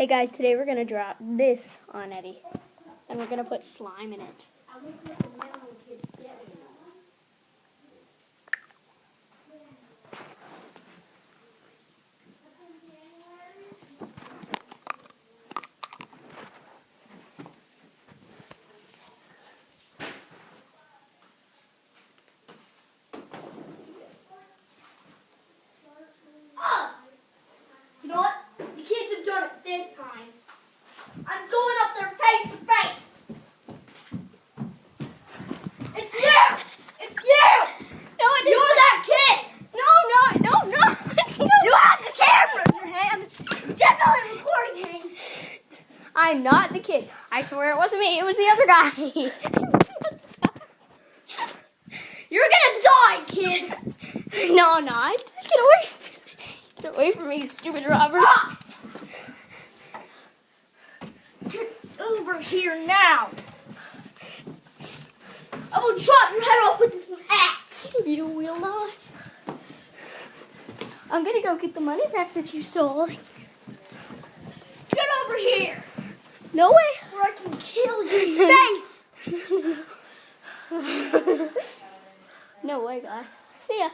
Hey guys, today we're gonna drop this on Eddie, and we're gonna put slime in it. You know what? The kids have done it this time. I'm going up there face to face. It's you! It's you! No, it isn't. You're that kid! No. It's you. You have the camera in your hand. Definitely recording him. I'm not the kid. I swear it wasn't me. It was the other guy. You're gonna die, kid. No, I'm not. Get away. Get away from me, you stupid robber. Ah! Get over here now. I will chop your head off with this axe. You will not. I'm gonna go get the money back that you stole. Get over here, No way. or I can kill you in the face. No way, guy. See ya.